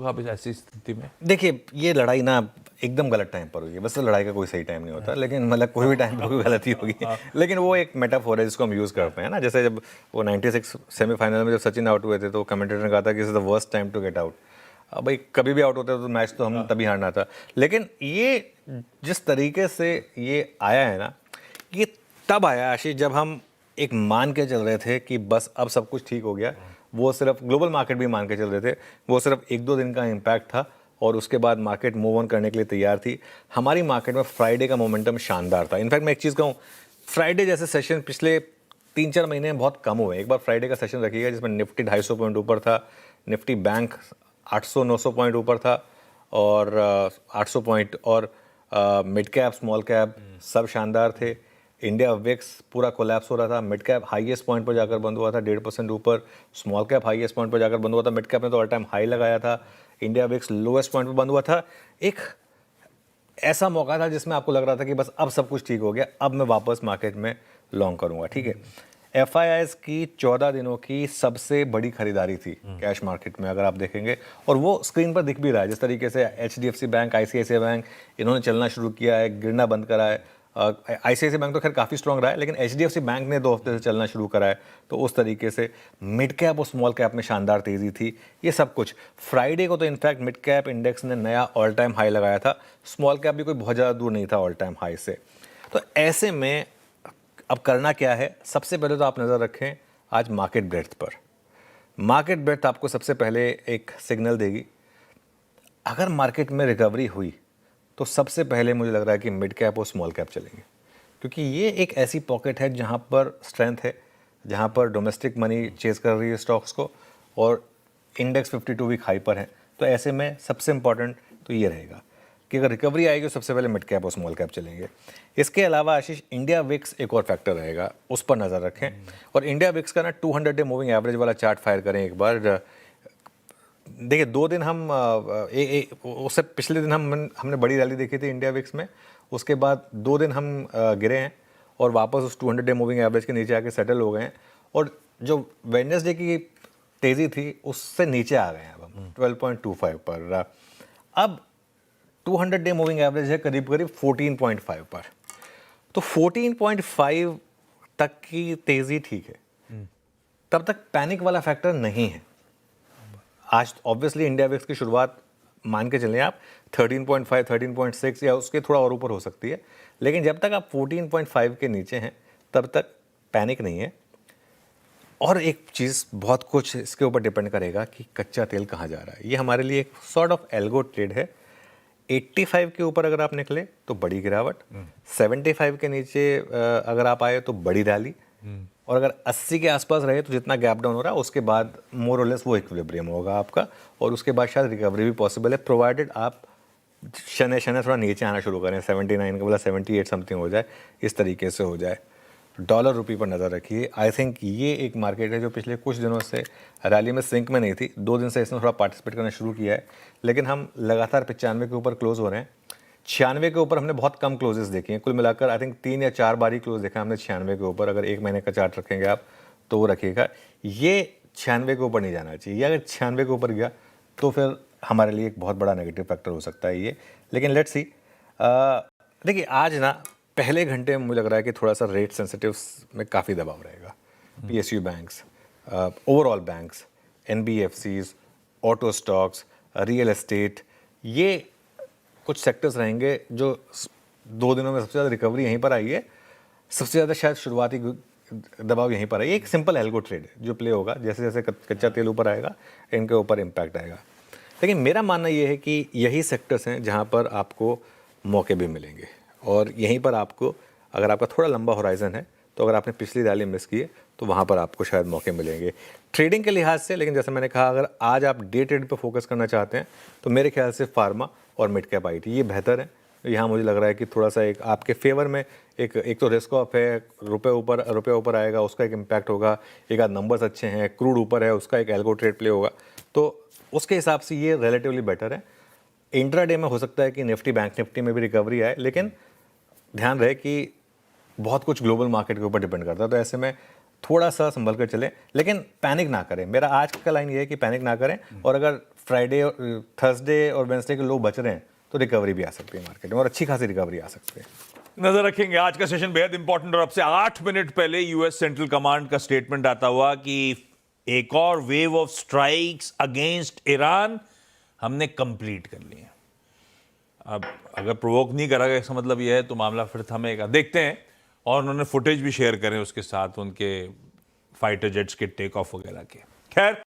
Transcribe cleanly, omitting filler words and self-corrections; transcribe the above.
होगा अब ऐसी स्थिति में? देखिए, ये लड़ाई ना एकदम गलत टाइम पर हुई है। वैसे लड़ाई का कोई सही टाइम नहीं होता, लेकिन मतलब कोई भी टाइम पर कोई गलती होगी। लेकिन वो एक मेटाफोर है जिसको हम यूज़ करते हैं ना। जैसे जब वो 96 सेमीफाइनल में जब सचिन आउट हुए थे तो कमेंटेटर ने कहा था कि is the worst time to get out. अब भाई कभी भी आउट होते तो मैच तो हम तभी हारना था। लेकिन ये जिस तरीके से ये आया है ना, ये तब आया आशीष जब हम एक मान के चल रहे थे कि बस अब सब कुछ ठीक हो गया। वो सिर्फ ग्लोबल मार्केट भी मान के चल रहे थे, वो सिर्फ 1-2 दिन का इम्पैक्ट था और उसके बाद मार्केट मूव ऑन करने के लिए तैयार थी। हमारी मार्केट में फ्राइडे का मोमेंटम शानदार था। इनफैक्ट मैं एक चीज़ कहूँ, फ्राइडे जैसे सेशन पिछले 3-4 महीने में बहुत कम हुए। एक बार फ्राइडे का सेशन रखिएगा जिसमें निफ्टी 250 पॉइंट ऊपर था, निफ्टी बैंक 800-900 पॉइंट ऊपर था और 800 पॉइंट, और मिड कैप स्मॉल कैप सब शानदार थे। इंडिया विक्स पूरा कोलैप्स हो रहा था। मिड कैप हाईएस्ट पॉइंट पर जाकर बंद हुआ था 1.5% ऊपर, स्मॉल कैप हाईएस्ट पॉइंट पर जाकर बंद हुआ था। मिड कैप ने तो ऑल टाइम हाई लगाया था, इंडिया विक्स लोएस्ट पॉइंट पर बंद हुआ था। एक ऐसा मौका था जिसमें आपको लग रहा था कि बस अब सब कुछ ठीक हो गया, अब मैं वापस मार्केट में लॉन्ग करूंगा। ठीक है, एफआईआईज की 14 दिनों की सबसे बड़ी खरीदारी थी कैश मार्केट में, अगर आप देखेंगे, और वो स्क्रीन पर दिख भी रहा है। जिस तरीके से एचडीएफसी बैंक, आईसीआईसीआई बैंक इन्होंने चलना शुरू किया है, गिरना बंद करा है। आईसीआईसीआई बैंक तो खैर काफ़ी स्ट्रॉन्ग रहा है, लेकिन एचडीएफसी बैंक ने 2 हफ्ते से चलना शुरू करा है। तो उस तरीके से मिड कैप और स्मॉल कैप में शानदार तेज़ी थी। ये सब कुछ फ्राइडे को तो इनफैक्ट मिड कैप इंडेक्स ने नया ऑल टाइम हाई लगाया था, स्मॉल कैप भी कोई बहुत ज़्यादा दूर नहीं था ऑल टाइम हाई से। तो ऐसे में अब करना क्या है, सबसे पहले तो आप नज़र रखें आज मार्केट ब्रेड्थ पर। मार्केट ब्रेड्थ आपको सबसे पहले एक सिग्नल देगी। अगर मार्केट में रिकवरी हुई तो सबसे पहले मुझे लग रहा है कि मिड कैप और स्मॉल कैप चलेंगे, क्योंकि ये एक ऐसी पॉकेट है जहाँ पर स्ट्रेंथ है, जहाँ पर डोमेस्टिक मनी चेज कर रही है स्टॉक्स को, और इंडेक्स 52 वीक हाई पर है। तो ऐसे में सबसे इंपॉर्टेंट तो ये रहेगा कि अगर रिकवरी आएगी तो सबसे पहले मिड कैप और स्मॉल कैप चलेंगे। इसके अलावा आशीष, इंडिया विक्स एक और फैक्टर रहेगा, उस पर नज़र रखें। और इंडिया विक्स का ना 200 डे मूविंग एवरेज वाला चार्ट फायर करें एक बार। देखिए 2 दिन हम उससे पिछले दिन हमने बड़ी रैली देखी थी इंडिया विक्स में, उसके बाद 2 दिन हम गिरे हैं और वापस उस 200 डे मूविंग एवरेज के नीचे आके सेटल हो गए हैं। और जो वेडनेसडे की तेज़ी थी उससे नीचे आ गए हैं अब हम 12.25 पर। अब 200 डे मूविंग एवरेज है करीब करीब 14.5 पर। तो 14.5 तक की तेज़ी ठीक है, तब तक पैनिक वाला फैक्टर नहीं है। आज ऑब्वियसली इंडिया विक्स की शुरुआत मान के चलें आप 13.5, 13.6 या उसके थोड़ा और ऊपर हो सकती है, लेकिन जब तक आप 14.5 के नीचे हैं तब तक पैनिक नहीं है। और एक चीज़, बहुत कुछ इसके ऊपर डिपेंड करेगा कि कच्चा तेल कहाँ जा रहा है। ये हमारे लिए एक सॉर्ट ऑफ एल्गो ट्रेड है। 85 के ऊपर अगर आप निकले तो बड़ी गिरावट, 75 के नीचे अगर आप आए तो बड़ी रैली, और अगर 80 के आसपास रहे तो जितना गैप डाउन हो रहा है उसके बाद मोर और लेस वो इक्विलिब्रियम होगा आपका, और उसके बाद शायद रिकवरी भी पॉसिबल है, प्रोवाइडेड आप शने थोड़ा नीचे आना शुरू करें, 79 का बोला 78 समथिंग हो जाए, इस तरीके से हो जाए। डॉलर रुपये पर नज़र रखिए। आई थिंक ये एक मार्केट है जो पिछले कुछ दिनों से रैली में सिंक में नहीं थी, 2 दिन से इसने थोड़ा पार्टिसिपेट करना शुरू किया है, लेकिन हम लगातार 95 के ऊपर क्लोज हो रहे हैं। 96 के ऊपर हमने बहुत कम क्लोजेस देखे हैं, कुल मिलाकर आई थिंक 3 या 4 बार ही क्लोज देखा हमने 96 के ऊपर। अगर 1 महीने का चार्ट रखेंगे आप तो वो रखिएगा, ये 96 के ऊपर नहीं जाना चाहिए। अगर 96 के ऊपर गया तो फिर हमारे लिए एक बहुत बड़ा नेगेटिव फैक्टर हो सकता है ये। लेकिन लेट्स सी, देखिए आज ना पहले घंटे में मुझे लग रहा है कि थोड़ा सा रेट सेंसिटिव्स में काफ़ी दबाव रहेगा। PSU banks, overall banks, NBFCs, auto stocks, real estate, ये कुछ सेक्टर्स रहेंगे जो 2 दिनों में सबसे ज़्यादा रिकवरी यहीं पर आई है, सबसे ज़्यादा शायद शुरुआती दबाव यहीं पर है। एक सिंपल एल्गो ट्रेड है जो प्ले होगा, जैसे जैसे कच्चा तेल ऊपर आएगा इनके ऊपर इम्पैक्ट आएगा। लेकिन मेरा मानना ये है कि यही सेक्टर्स हैं जहाँ पर आपको मौके भी मिलेंगे, और यहीं पर आपको, अगर आपका थोड़ा लंबा होराइजन है तो अगर आपने पिछली रैली मिस की है तो वहाँ पर आपको शायद मौके मिलेंगे ट्रेडिंग के लिहाज से। लेकिन जैसे मैंने कहा, अगर आज आप डे ट्रेड पे फोकस करना चाहते हैं तो मेरे ख्याल से फार्मा और मिड कैप आईटी ये बेहतर है। यहाँ मुझे लग रहा है कि थोड़ा सा एक आपके फेवर में एक तो रिस्क ऑफ है, रुपये ऊपर आएगा उसका एक इम्पैक्ट होगा, एक आध नंबर्स अच्छे हैं, क्रूड ऊपर है उसका एक एल्गो ट्रेड प्ले होगा, तो उसके हिसाब से ये रिलेटिवली बेटर है। इंट्राडे में हो सकता है कि निफ्टी बैंक निफ्टी में भी रिकवरी आए, लेकिन ध्यान रहे कि बहुत कुछ ग्लोबल मार्केट के ऊपर डिपेंड करता है, तो ऐसे में थोड़ा सा संभल कर चलें, लेकिन पैनिक ना करें। मेरा आज का लाइन ये है कि पैनिक ना करें, और अगर फ्राइडे और थर्सडे और वेंसडे के लो बच रहे हैं तो रिकवरी भी आ सकती है मार्केट में, और अच्छी खासी रिकवरी आ सकती है। नजर रखेंगे। आज का सेशन बेहद इंपॉर्टेंट, और अब से 8 मिनट पहले यूएस सेंट्रल कमांड का स्टेटमेंट आता हुआ कि एक और wave of strikes against Iran हमने कंप्लीट कर ली है। अब अगर प्रोवोक नहीं करा गया इसका मतलब यह है तो मामला फिर थमेगा, देखते हैं। और उन्होंने फुटेज भी शेयर करें उसके साथ, उनके फाइटर जेट्स के टेक ऑफ वगैरह के। खैर,